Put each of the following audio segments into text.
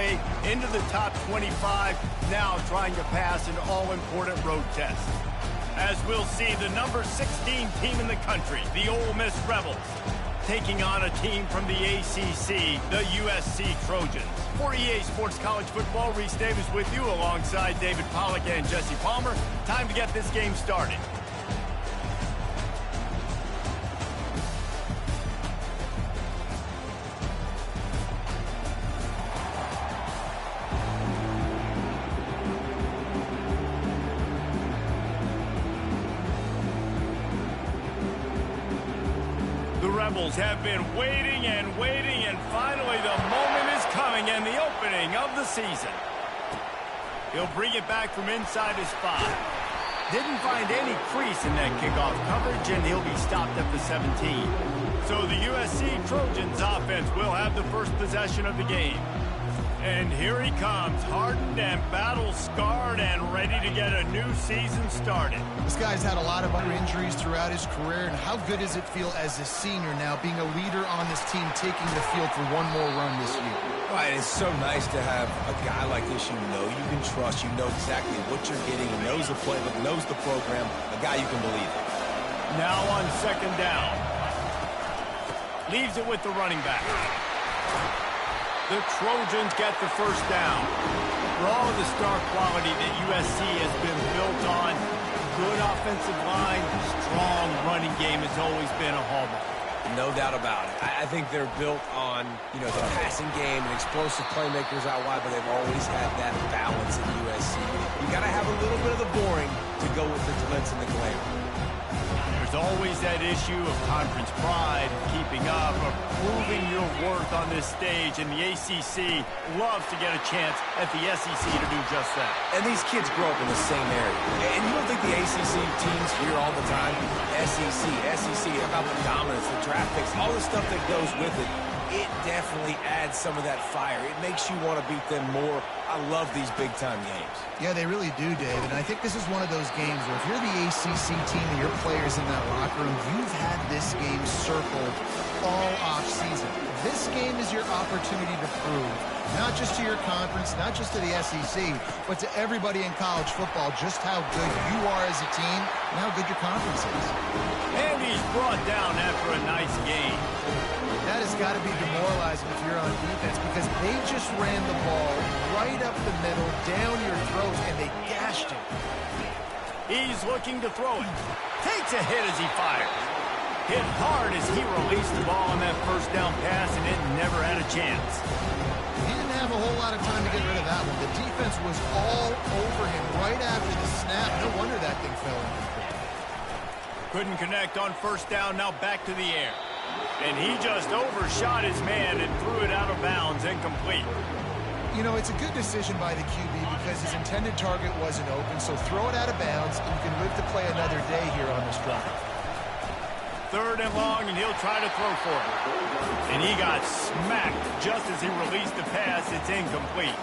way into the top 25, now trying to pass an all-important road test. As we'll see, the number 16 team in the country, the Ole Miss Rebels, taking on a team from the ACC, the USC Trojans. For EA Sports College Football, Reese Davis with you alongside David Pollack and Jesse Palmer. Time to get this game started. The Rebels have been waiting and waiting, and finally the moment is coming and the opening of the season. He'll bring it back from inside his 5. Didn't find any crease in that kickoff coverage, and he'll be stopped at the 17. So the USC Trojans offense will have the first possession of the game. And here he comes, hardened and battle-scarred and ready to get a new season started. This guy's had a lot of other injuries throughout his career, and how good does it feel as a senior now, being a leader on this team, taking the field for one more run this year? Right, it's so nice to have a guy like this you can trust, you know exactly what you're getting, he knows the playbook, knows the program, a guy you can believe in. Now on second down. Leaves it with the running back. The Trojans get the first down. For all of the star quality that USC has been built on, good offensive line, strong running game has always been a hallmark. No doubt about it. I think they're built on, the passing game and explosive playmakers out wide, but they've always had that balance in USC. You got to have a little bit of the boring to go with the glitz and the glamour. There's always that issue of conference pride, keeping up, or proving your worth on this stage, and the ACC loves to get a chance at the SEC to do just that. And these kids grow up in the same area. And you don't think the ACC teams hear all the time, SEC, about the dominance, the draft picks, all the stuff that goes with it. It definitely adds some of that fire. It makes you want to beat them more. I love these big-time games. Yeah, they really do, Dave. And I think this is one of those games where if you're the ACC team and your players in that locker room, you've had this game circled all off-season. This game is your opportunity to prove, not just to your conference, not just to the SEC, but to everybody in college football, just how good you are as a team and how good your conference is. And he's brought down after a nice game. That has got to be demoralizing if you're on defense, because they just ran the ball right up the middle, down your throat, and they gashed him. He's looking to throw it. Takes a hit as he fires. Hit hard as he released the ball on that first down pass, and it never had a chance. He didn't have a whole lot of time to get rid of that one. The defense was all over him right after the snap. No wonder that thing fell incomplete. Couldn't connect on first down, now back to the air. And he just overshot his man and threw it out of bounds, incomplete. It's a good decision by the QB because his intended target wasn't open, so throw it out of bounds, and you can live to play another day here on this drive. Third and long, and he'll try to throw for it. And he got smacked just as he released the pass. It's incomplete.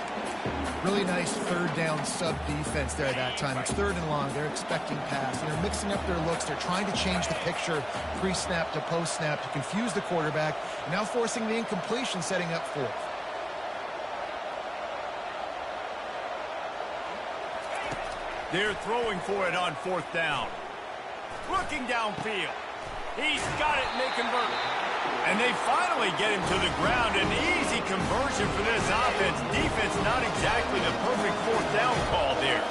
Really nice third down sub-defense there that time. It's third and long. They're expecting pass. They're mixing up their looks. They're trying to change the picture pre-snap to post-snap to confuse the quarterback. Now forcing the incompletion, setting up fourth. They're throwing for it on fourth down. Looking downfield. He's got it, and they convert it. And they finally get him to the ground. An easy conversion for this offense. Defense not exactly the perfect fourth down call there.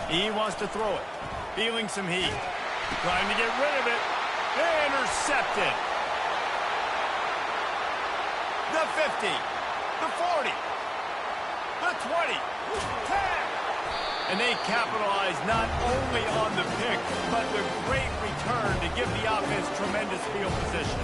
He wants to throw it. Feeling some heat. Trying to get rid of it. Intercepted. The 50. The 40. The 20. 10. And they capitalize not only on the pick, but the great return to give the offense tremendous field position.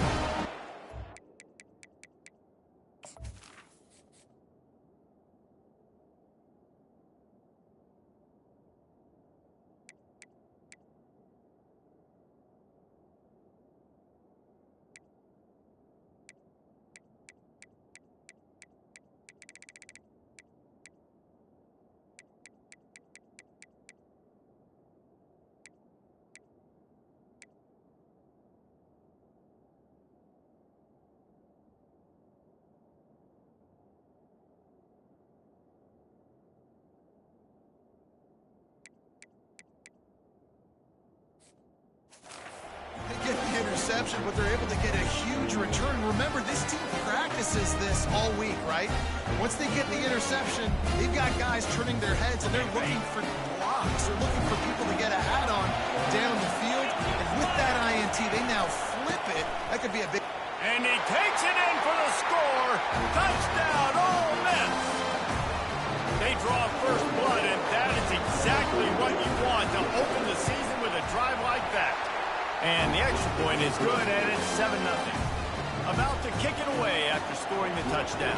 interception, but they're able to get a huge return. Remember, this team practices this all week, right? Once they get the interception, they've got guys turning their heads, and they're looking for blocks. They're looking for people to get a hat on down the field. And with that INT, they now flip it. That could be a big... And he takes it in for the score. Touchdown, Ole Miss. They draw first blood, and that is exactly what you want to open the season with a drive like that. And the extra point is good, and it's 7-0. About to kick it away after scoring the touchdown.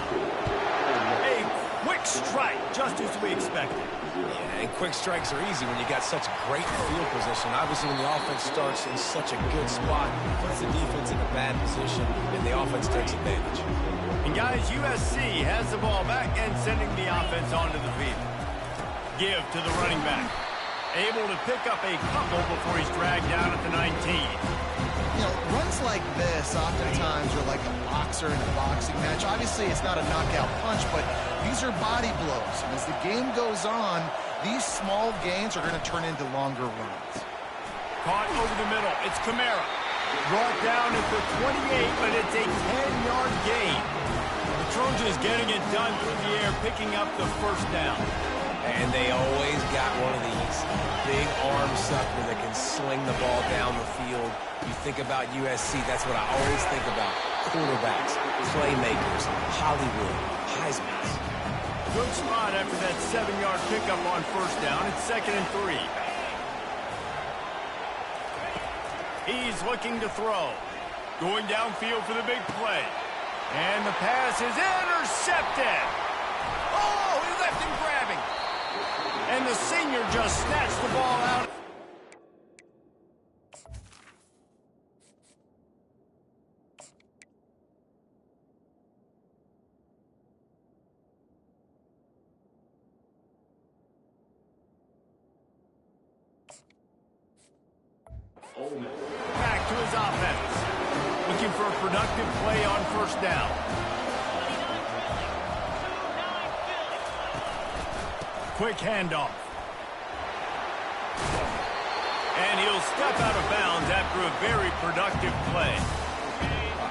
A quick strike, just as we expected. Yeah, and quick strikes are easy when you got such great field position. Obviously, when the offense starts in such a good spot, it puts the defense in a bad position, and the offense takes advantage. And guys, USC has the ball back and sending the offense onto the field. Give to the running back. Able to pick up a couple before he's dragged down at the 19. You know, runs like this oftentimes are like a boxer in a boxing match. Obviously, it's not a knockout punch, but these are body blows. And as the game goes on, these small gains are going to turn into longer runs. Caught over the middle. It's Kamara. Brought down at the 28, but it's a 10-yard gain. The Trojans getting it done through the air, picking up the first down. And they always got one of these big arm sucker that can sling the ball down the field. You think about USC, that's what I always think about. Quarterbacks, playmakers, Hollywood, Heismans. Good spot after that 7-yard pickup on first down. It's 2nd and 3. He's looking to throw. Going downfield for the big play. And the pass is intercepted. Oh, he left him grabbing. And the senior just snatched the ball out. Back to his offense. Looking for a productive play on first down. Quick handoff. And he'll step out of bounds after a very productive play.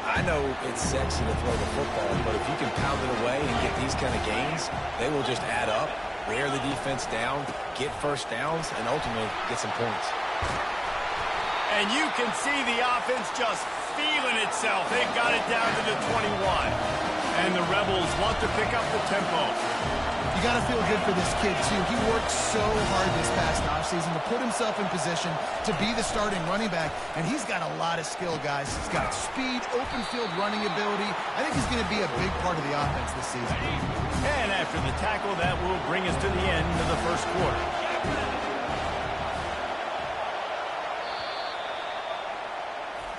I know it's sexy to throw the football, but if you can pound it away and get these kind of gains, they will just add up, wear the defense down, get first downs, and ultimately get some points. And you can see the offense just feeling itself. They've got it down to the 21. And the Rebels want to pick up the tempo. You got to feel good for this kid, too. He worked so hard this past offseason to put himself in position to be the starting running back, and he's got a lot of skill, guys. He's got speed, open field running ability. I think he's going to be a big part of the offense this season. And after the tackle, that will bring us to the end of the first quarter.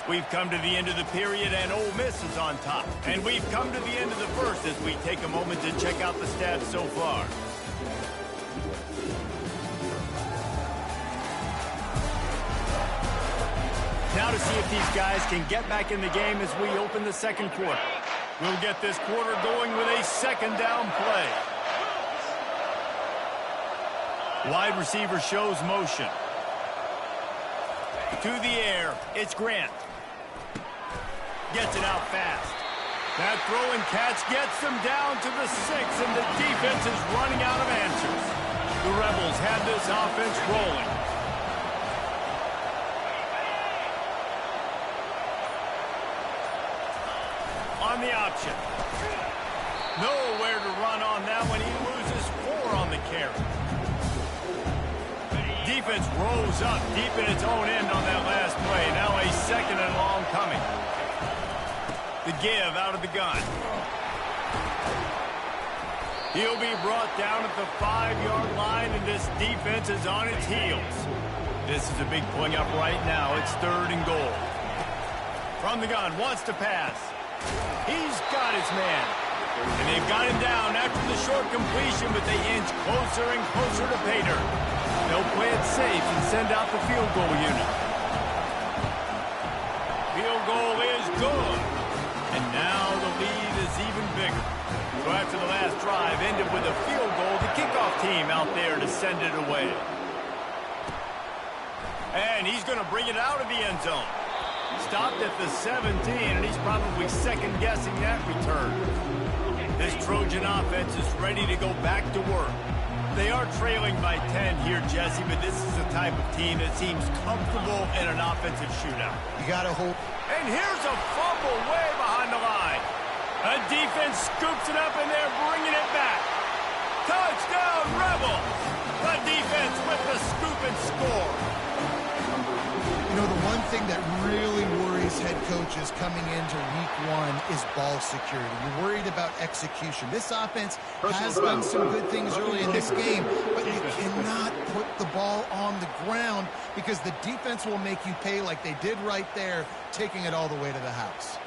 We've come to the end of the period, and Ole Miss is on top. And we've come to the end of the first as we take a moment to check out the stats so far. Now to see if these guys can get back in the game as we open the second quarter. We'll get this quarter going with a second down play. Wide receiver shows motion. To the air, it's Grant. Gets it out fast. That throwing catch gets them down to the 6, and the defense is running out of answers. The Rebels have this offense rolling. On the option. Nowhere to run on that one. He loses 4 on the carry. Defense rose up deep in its own end on that last play. Now a 2nd and long coming. The give out of the gun. He'll be brought down at the 5-yard line, and this defense is on its heels. This is a big play up right now. It's 3rd and goal. From the gun, wants to pass. He's got his man. And they've got him down after the short completion, but they inch closer and closer to pay dirt. They'll play it safe and send out the field goal unit. Field goal is good. And now the lead is even bigger. So after the last drive ended with a field goal, the kickoff team out there to send it away. And he's going to bring it out of the end zone. Stopped at the 17, and he's probably second-guessing that return. This Trojan offense is ready to go back to work. They are trailing by 10 here, Jesse, but this is the type of team that seems comfortable in an offensive shootout. You got to hope. And here's a fumble way behind the line. A defense scoops it up, and they're bringing it back. Touchdown, Rebels! The defense with the scoop and score. You know, the one thing that really worries head coaches coming into week one is ball security. You're worried about execution. This offense has done some good things early in this game, but you cannot put the ball on the ground because the defense will make you pay like they did right there, taking it all the way to the house.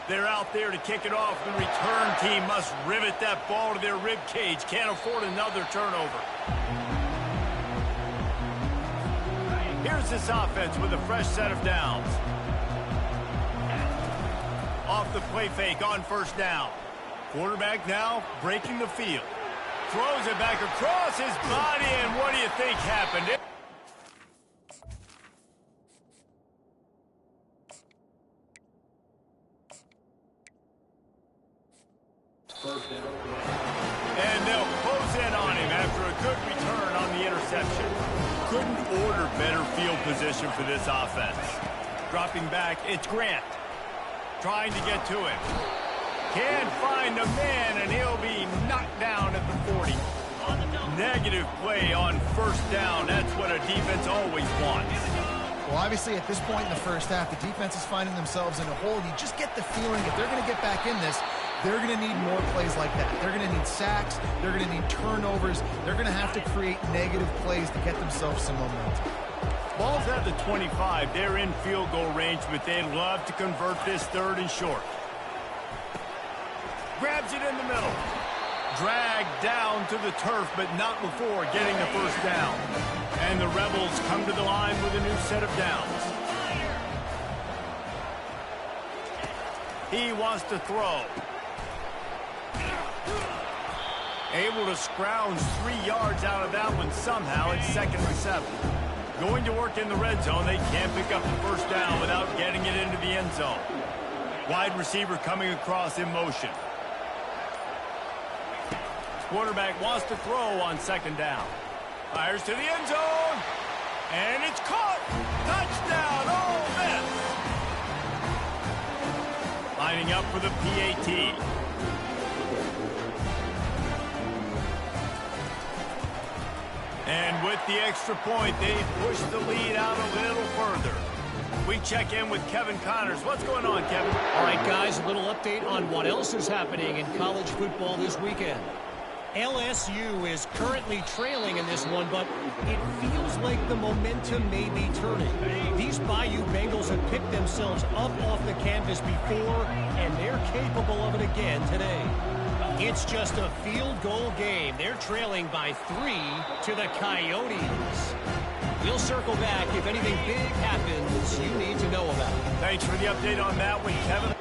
They're out there to kick it off. The return team must rivet that ball to their rib cage. Can't afford another turnover. Here's this offense with a fresh set of downs. Off the play fake on first down. Quarterback now breaking the field. Throws it back across his body, and what do you think happened? And they'll close in on him after a good return on the interception. Couldn't order better field position for this offense. Dropping back, it's Grant. Trying to get to him. Can't find a man, and he'll be knocked down at the 40. Negative play on first down. That's what a defense always wants. Well, obviously, at this point in the first half, the defense is finding themselves in a hole. You just get the feeling if they're going to get back in this, they're going to need more plays like that. They're going to need sacks. They're going to need turnovers. They're going to have to create negative plays to get themselves some momentum. Ball's at the 25. They're in field goal range, but they'd love to convert this third and short. Grabs it in the middle. Dragged down to the turf, but not before getting the first down. And the Rebels come to the line with a new set of downs. He wants to throw. Able to scrounge 3 yards out of that one somehow. It's 2nd and 7. Going to work in the red zone. They can't pick up the first down without getting it into the end zone. Wide receiver coming across in motion. Quarterback wants to throw on 2nd down. Fires to the end zone. And it's caught. Touchdown, Ole Miss. Lining up for the PAT. And with the extra point, they push the lead out a little further. We check in with Kevin Connors. What's going on, Kevin? All right, guys, a little update on what else is happening in college football this weekend. LSU is currently trailing in this one, but it feels like the momentum may be turning. These Bayou Bengals have picked themselves up off the canvas before, and they're capable of it again today. It's just a field goal game. They're trailing by 3 to the Coyotes. We'll circle back if anything big happens you need to know about. Thanks for the update on that one, Kevin.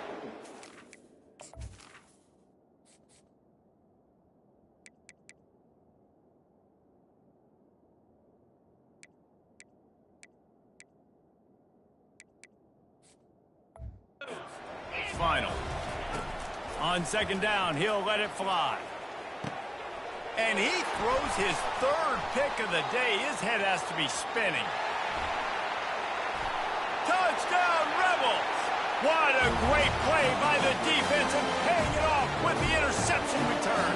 Final. On 2nd down, he'll let it fly. And he throws his 3rd pick of the day. His head has to be spinning. Touchdown, Rebels! What a great play by the defense and paying it off with the interception return.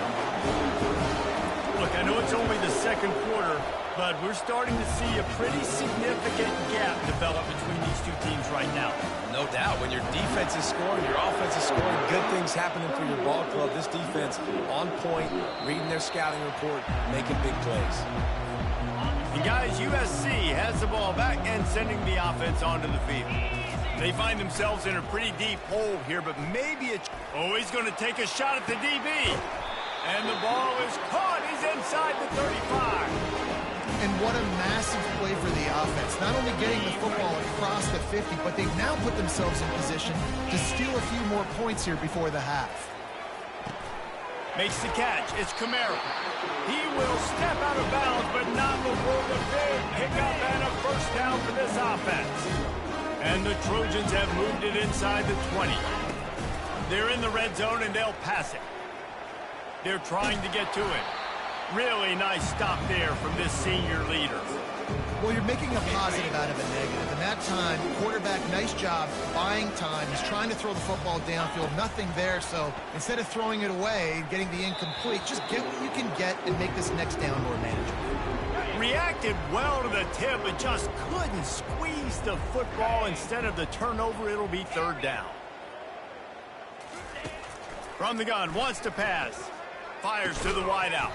Look, I know it's only the 2nd quarter, but we're starting to see a pretty significant gap develop between these two teams right now. No doubt. When your defense is scoring, your offense is scoring, good things happening for your ball club. This defense on point, reading their scouting report, making big plays. And guys, USC has the ball back and sending the offense onto the field. They find themselves in a pretty deep hole here, but maybe it's... Oh, he's going to take a shot at the DB. And the ball is caught. He's inside the 35. And what a massive play for the offense. Not only getting the football across the 50, but they've now put themselves in position to steal a few more points here before the half. Makes the catch. It's Kamara. He will step out of bounds, but not before the big pickup and a first down for this offense. And the Trojans have moved it inside the 20. They're in the red zone, and they'll pass it. They're trying to get to it. Really nice stop there from this senior leader. Well, you're making a positive out of a negative. And that time, quarterback, nice job buying time. He's trying to throw the football downfield. Nothing there, so instead of throwing it away, getting the incomplete, just get what you can get and make this next down more manageable. Reacted well to the tip, but just couldn't squeeze the football. Instead of the turnover, it'll be third down. From the gun, wants to pass. Fires to the wideout.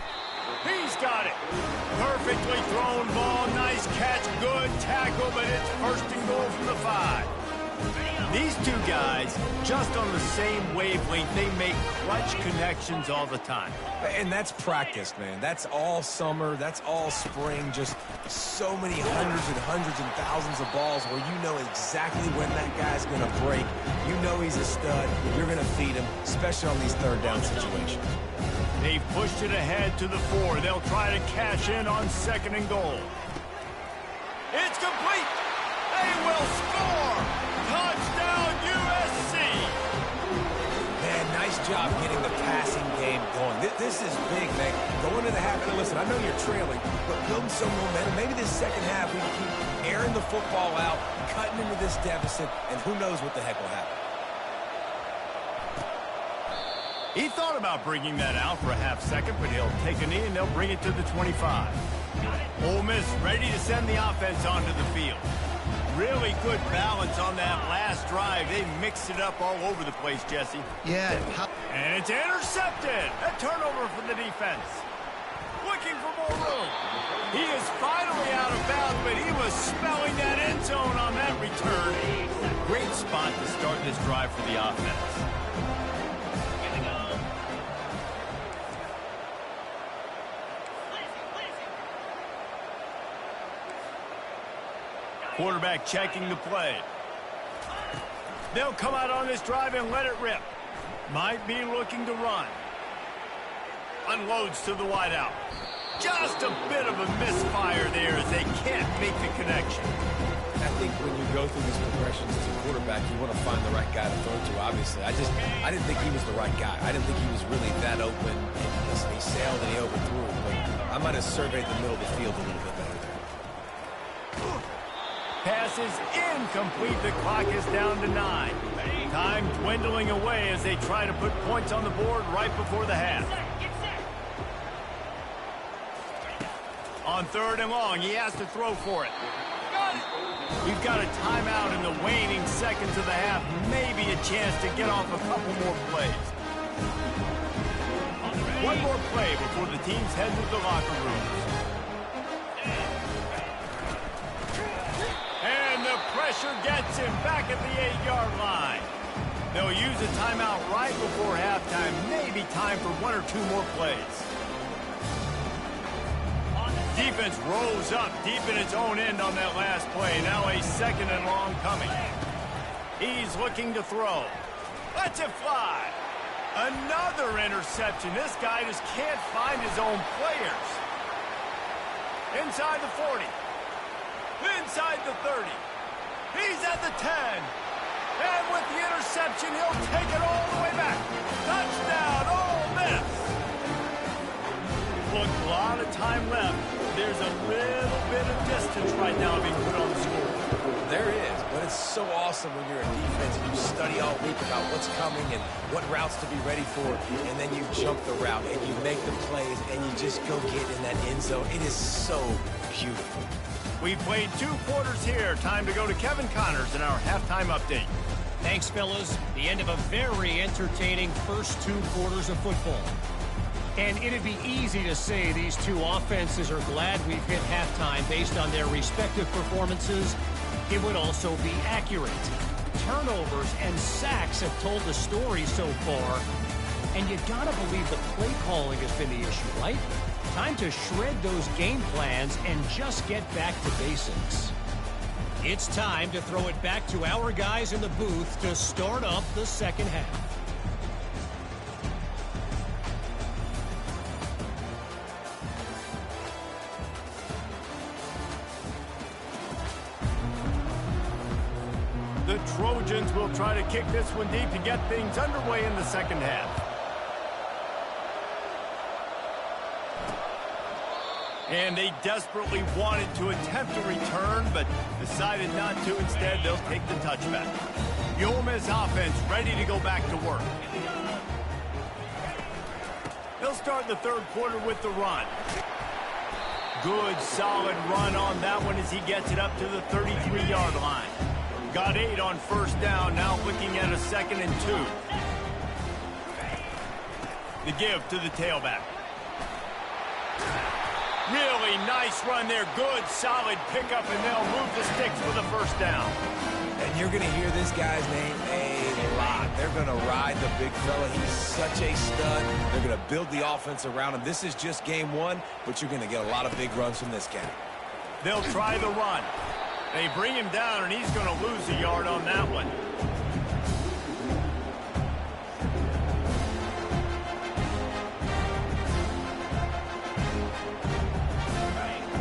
He's got it. Perfectly thrown ball. Nice catch. Good tackle, but it's first and goal from the 5. These two guys, just on the same wavelength, they make clutch connections all the time. And that's practice, man. That's all summer. That's all spring. Just so many hundreds and thousands of balls where you know exactly when that guy's going to break. You know he's a stud. You're going to feed him, especially on these third down situations. They've pushed it ahead to the 4. They'll try to cash in on second and goal. It's complete. They will score. Touchdown, USC. Man, nice job getting the passing game going. This is big, man. Going to the half. And listen, I know you're trailing, but building some momentum. Maybe this second half we can keep airing the football out, cutting into this deficit, and who knows what the heck will happen. He thought about bringing that out for a half second, but he'll take a knee and they'll bring it to the 25. Ole Miss ready to send the offense onto the field. Really good balance on that last drive. They mixed it up all over the place, Jesse. Yeah. And it's intercepted. A turnover for the defense. Looking for more room. He is finally out of bounds, but he was smelling that end zone on that return. Great spot to start this drive for the offense. Quarterback checking the play. They'll come out on this drive and let it rip. Might be looking to run. Unloads to the wideout. Just a bit of a misfire there as they can't make the connection. I think when you go through these progressions as a quarterback, you want to find the right guy to throw to, obviously. I didn't think he was the right guy. I didn't think he was really that open. And listen, he sailed and he overthrew it, but I might have surveyed the middle of the field a little bit better there. Pass is incomplete. The clock is down to 9. Time dwindling away as they try to put points on the board right before the half. On third and long, he has to throw for it. We've got a timeout in the waning seconds of the half. Maybe a chance to get off a couple more plays. One more play before the teams head to the locker rooms. And the pressure gets him back at the 8-yard line. They'll use a timeout right before halftime. Maybe time for one or two more plays. Defense rolls up deep in its own end on that last play. Now a second and long coming. He's looking to throw. Lets it fly. Another interception. This guy just can't find his own players. Inside the 40. Inside the 30. He's at the 10. And with the interception, he'll take it all the way back. Touchdown, Ole Miss. Look, a lot of time left. There's a little bit of distance right now being put on the score. There is, but it's so awesome when you're a defense and you study all week about what's coming and what routes to be ready for, and then you jump the route and you make the plays and you just go get in that end zone. It is so beautiful. We've played 2 quarters here. Time to go to Kevin Connors in our halftime update. Thanks, fellas. The end of a very entertaining first 2 quarters of football. And it'd be easy to say these two offenses are glad we've hit halftime based on their respective performances. It would also be accurate. Turnovers and sacks have told the story so far. And you gotta believe the play calling has been the issue, right? Time to shred those game plans and just get back to basics. It's time to throw it back to our guys in the booth to start up the second half. The Trojans will try to kick this one deep to get things underway in the second half. And they desperately wanted to attempt a return, but decided not to. Instead, they'll take the touchback. The Ole Miss offense ready to go back to work. They'll start the third quarter with the run. Good, solid run on that one as he gets it up to the 33-yard line. Got 8 on first down, now looking at a 2nd and 2. The give to the tailback. Really nice run there. Good, solid pickup, and they'll move the sticks for the first down. And you're going to hear this guy's name a lot. They're going to ride the big fella. He's such a stud. They're going to build the offense around him. This is just game one, but you're going to get a lot of big runs from this guy. They'll try the run. They bring him down, and he's going to lose a yard on that one.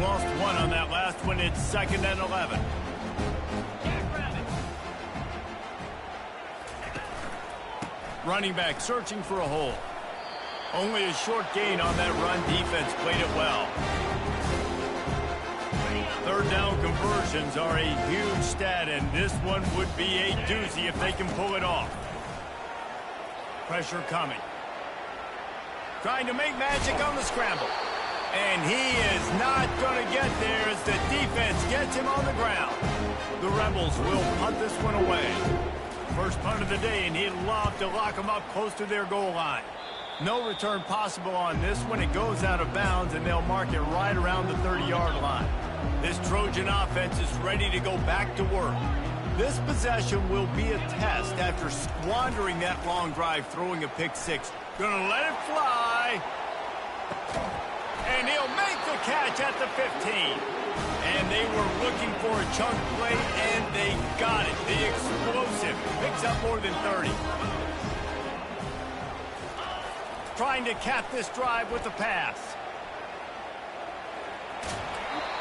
Lost 1 on that last one. It's 2nd and 11. Running back searching for a hole. Only a short gain on that run. Defense played it well. Third down conversions are a huge stat, and this one would be a doozy if they can pull it off. Pressure coming. Trying to make magic on the scramble. And he is not going to get there as the defense gets him on the ground. The Rebels will punt this one away. First punt of the day, and he'd love to lock them up close to their goal line. No return possible on this one. It goes out of bounds, and they'll mark it right around the 30-yard line. This Trojan offense is ready to go back to work. This possession will be a test after squandering that long drive, throwing a pick six. Gonna let it fly. And he'll make the catch at the 15. And they were looking for a chunk play, and they got it. The explosive picks up more than 30. Trying to cap this drive with a pass.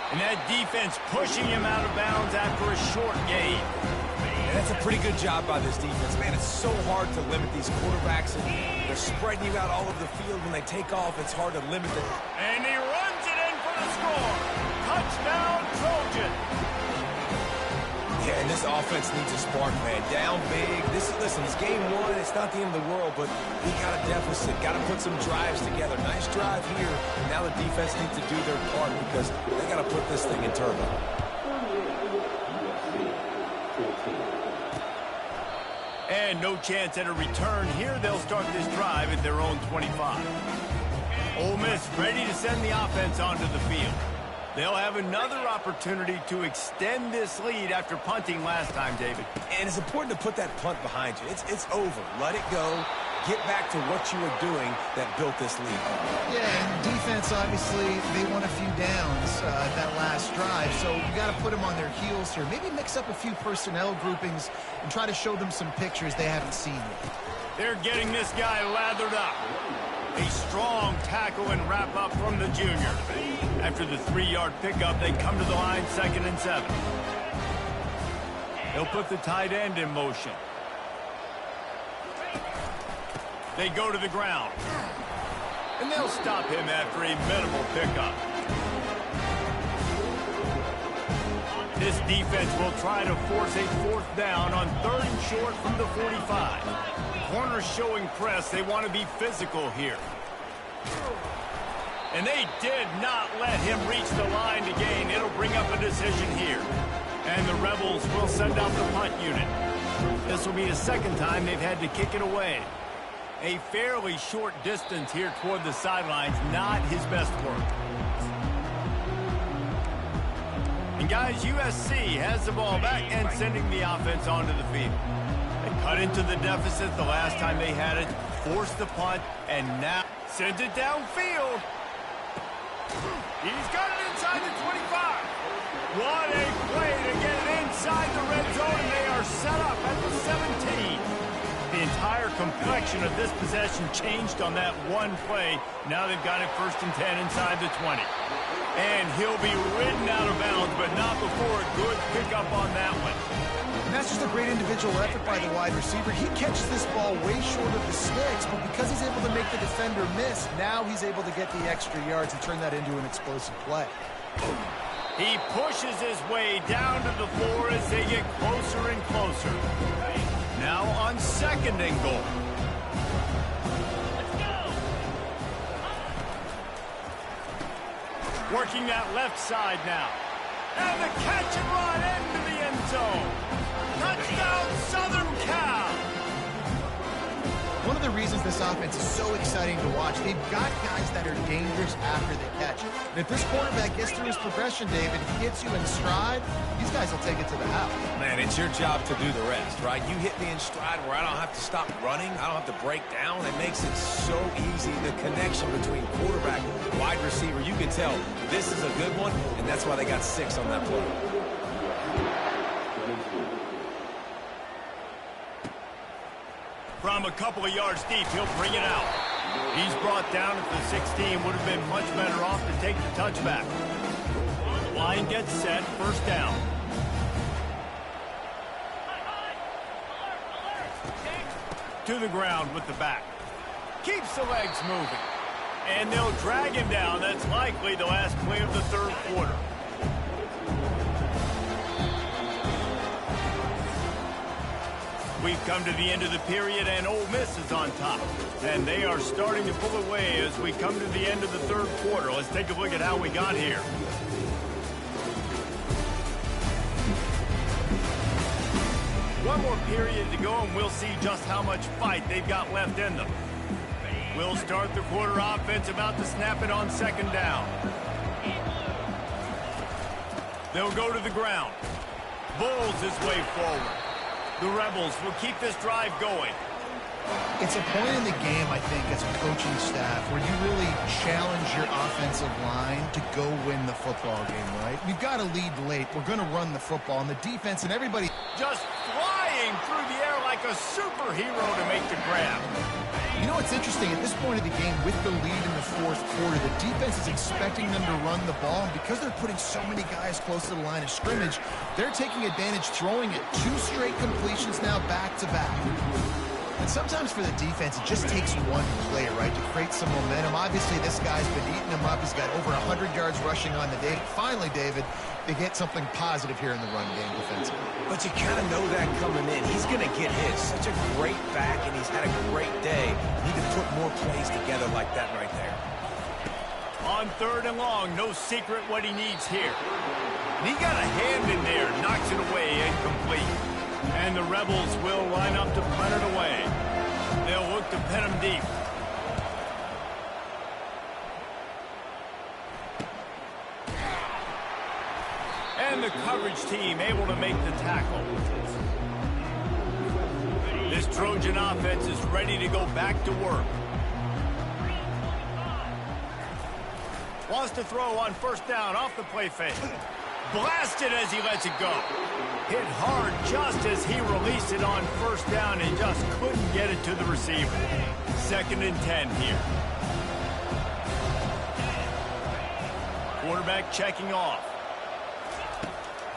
And that defense pushing him out of bounds after a short gain. And that's a pretty good job by this defense. Man, it's so hard to limit these quarterbacks, and they're spreading you out all over the field. When they take off, it's hard to limit them. And he runs it in for the score. Touchdown, Trojan. Yeah, and this offense needs a spark, man. Down big. Listen, it's game one. It's not the end of the world, but we got a deficit. Got to put some drives together. Nice drive here. Now the defense needs to do their part because they got to put this thing in turbo. And no chance at a return here. They'll start this drive at their own 25. Ole Miss ready to send the offense onto the field. They'll have another opportunity to extend this lead after punting last time, David. And it's important to put that punt behind you. It's over. Let it go. Get back to what you were doing that built this lead. Yeah, and defense, obviously, they won a few downs that last drive, so you got to put them on their heels here. Maybe mix up a few personnel groupings and try to show them some pictures they haven't seen yet. They're getting this guy lathered up. A strong tackle and wrap up from the junior. After the 3-yard pickup, they come to the line 2nd and 7. They'll put the tight end in motion. They go to the ground. And they'll stop him after a minimal pickup. This defense will try to force a 4th down on 3rd and short from the 45. Corners showing press. They want to be physical here. And they did not let him reach the line to gain. It'll bring up a decision here. And the Rebels will send out the punt unit. This will be the 2nd time they've had to kick it away. A fairly short distance here toward the sidelines. Not his best work. And guys, USC has the ball back and sending the offense onto the field. They cut into the deficit the last time they had it, forced the punt, and now sends it downfield. He's got it inside the 25. What a play to get it inside the red zone, and they are set up at the 17. The entire complexion of this possession changed on that one play. Now they've got it 1st and 10 inside the 20. And he'll be ridden out of bounds, but not before a good pickup on that one. And that's just a great individual effort by the wide receiver. He catches this ball way short of the sticks, but because he's able to make the defender miss, now he's able to get the extra yards and turn that into an explosive play. He pushes his way down to the floor as they get closer and closer. Now on 2nd and goal. Working that left side now. And the catch and run into the end zone. Touchdown, Southern Cal. One of the reasons this offense is so exciting to watch, they've got guys that are dangerous after the catch. And if this quarterback gets through his progression, David, he gets you in stride, these guys will take it to the house. Man, it's your job to do the rest, right? You hit me in stride where I don't have to stop running. I don't have to break down. It makes it so easy. The connection between quarterback and wide receiver, you can tell this is a good one, and that's why they got 6 on that play. From a couple of yards deep, he'll bring it out. He's brought down at the 16. Would have been much better off to take the touchback. The line gets set, 1st down. To the ground with the back. Keeps the legs moving. And they'll drag him down. That's likely the last play of the 3rd quarter. We've come to the end of the period, and Ole Miss is on top. And they are starting to pull away as we come to the end of the 3rd quarter. Let's take a look at how we got here. One more period to go, and we'll see just how much fight they've got left in them. We'll start the quarter offense, about to snap it on 2nd down. They'll go to the ground. Bulls his way forward. The Rebels will keep this drive going. It's a point in the game, I think, as a coaching staff, where you really challenge your offensive line to go win the football game, right? We've got to lead late. We're going to run the football, and the defense and everybody Just flying through the air like a superhero to make the grab. You know what's interesting? At this point of the game, with the lead in the 4th quarter, the defense is expecting them to run the ball. And because they're putting so many guys close to the line of scrimmage, they're taking advantage, throwing it 2 straight completions now back-to-back. And sometimes for the defense, it just takes one play, right, to create some momentum. Obviously, this guy's been eating them up. He's got over 100 yards rushing on the day. Finally, David, they get something positive here in the run game defensively. But you kind of know that coming in. He's going to get his. Such a great back, and he's had a great day. Need to put more plays together like that right there. On 3rd and long, no secret what he needs here. And he got a hand in there, knocks it away, incomplete. And the Rebels will line up to punt it away. They'll look to pin him deep. And the coverage team able to make the tackle. This Trojan offense is ready to go back to work. Wants to throw on 1st down off the play fake. Blasted as he lets it go. Hit hard just as he released it on 1st down and just couldn't get it to the receiver. 2nd and 10 here. Quarterback checking off.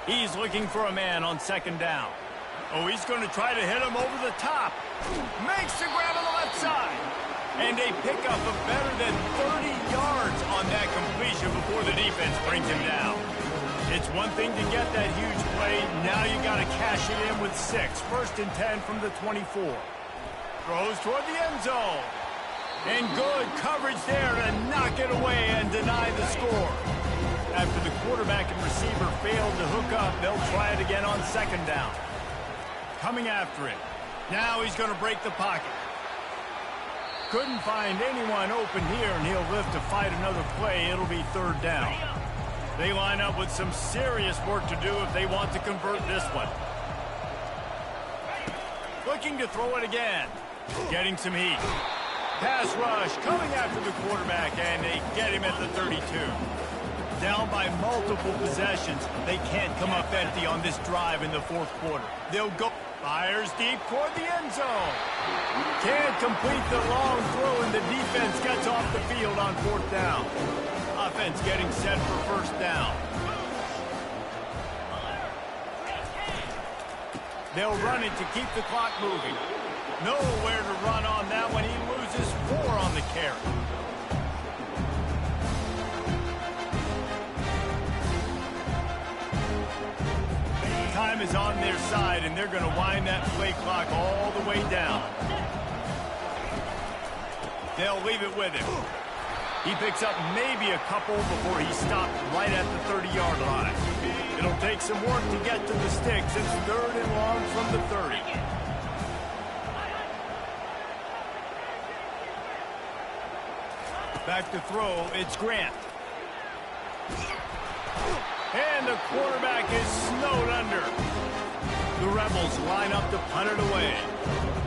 He's looking for a man on 2nd down. Oh, he's going to try to hit him over the top. Makes the grab on the left side. And a pickup of better than 30 yards on that completion before the defense brings him down. It's one thing to get that huge play. Now you got to cash it in with 6. 1st and 10 from the 24. Throws toward the end zone. And good coverage there to knock it away and deny the score. After the quarterback and receiver failed to hook up, they'll try it again on 2nd down. Coming after it. Now he's going to break the pocket. Couldn't find anyone open here, and he'll live to fight another play. It'll be 3rd down. They line up with some serious work to do if they want to convert this one. Looking to throw it again. Getting some heat. Pass rush coming after the quarterback, and they get him at the 32. Down by multiple possessions. They can't come up empty on this drive in the 4th quarter. They'll go. Fires deep toward the end zone. Can't complete the long throw, and the defense gets off the field on 4th down. Offense getting set for 1st down. They'll run it to keep the clock moving. Nowhere to run on that one. He loses 4 on the carry. Time is on their side, and they're going to wind that play clock all the way down. They'll leave it with him. He picks up maybe a couple before he stopped right at the 30-yard line. It'll take some work to get to the sticks. It's 3rd and long from the 30. Back to throw, it's Grant. And the quarterback is snowed under. The Rebels line up to punt it away.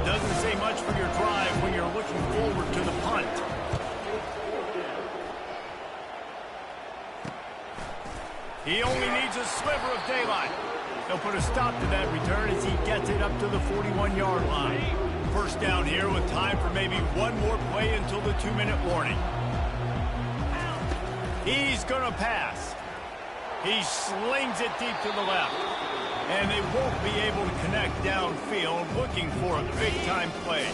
Doesn't say much for your drive when you're looking forward to the punt. He only needs a sliver of daylight. They'll put a stop to that return as he gets it up to the 41-yard line. First down here with time for maybe one more play until the 2-minute warning. He's going to pass. He slings it deep to the left. And they won't be able to connect downfield, looking for a big-time play.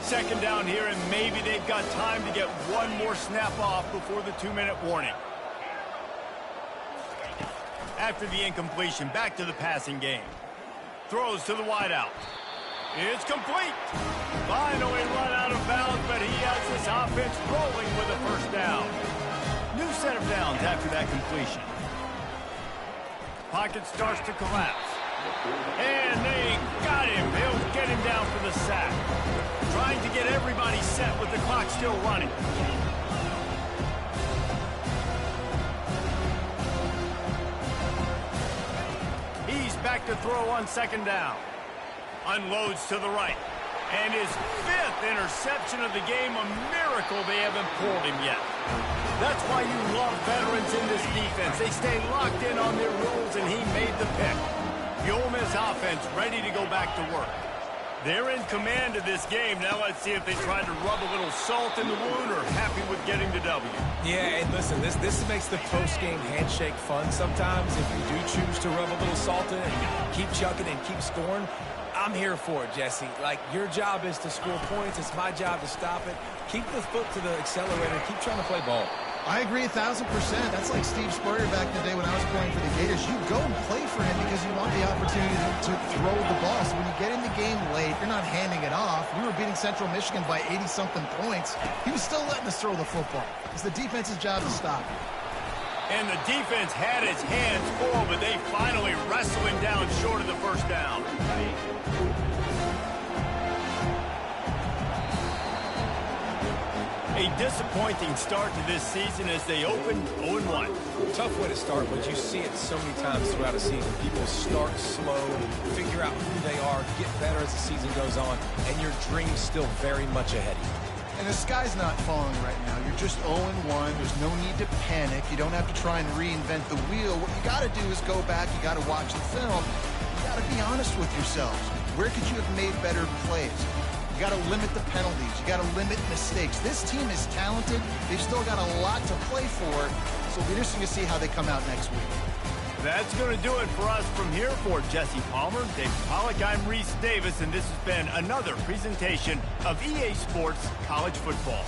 Second down here, and maybe they've got time to get one more snap off before the 2-minute warning. After the incompletion, back to the passing game. Throws to the wideout. It's complete. Finally run out of bounds, but he has this offense rolling with a first down. New set of downs after that completion. Pocket starts to collapse. And they got him. They'll get him down for the sack. Trying to get everybody set with the clock still running. He's back to throw on second down. Unloads to the right. And his 5th interception of the game, a miracle they haven't pulled him yet. That's why you love veterans in this defense. They stay locked in on their rules, and he made the pick. The Ole Miss offense ready to go back to work. They're in command of this game. Now let's see if they try to rub a little salt in the wound or happy with getting the W. Yeah, and listen, this makes the post-game handshake fun sometimes. If you do choose to rub a little salt in it and keep chucking and keep scoring, I'm here for it, Jesse. Like, your job is to score points. It's my job to stop it. Keep the foot to the accelerator. Keep trying to play ball. I agree 1,000%. That's like Steve Spurrier back in the day when I was playing for the Gators. You go and play for him because you want the opportunity to throw the ball. So when you get in the game late, you're not handing it off. We were beating Central Michigan by 80-something points. He was still letting us throw the football. It's the defense's job to stop it. And the defense had his hands full, but they finally wrestle him down short of the first down. A disappointing start to this season as they opened 0-1. Tough way to start, but you see it so many times throughout a season. People start slow, figure out who they are, get better as the season goes on, and your dream's still very much ahead of you. And the sky's not falling right now. You're just 0-1. There's no need to panic. You don't have to try and reinvent the wheel. What you got to do is go back. You got to watch the film. You got to be honest with yourselves. Where could you have made better plays? You got to limit the penalties. You got to limit mistakes. This team is talented. They've still got a lot to play for. So it'll be interesting to see how they come out next week. That's going to do it for us from here. For Jesse Palmer, Dave Pollack, I'm Reese Davis, and this has been another presentation of EA Sports College Football.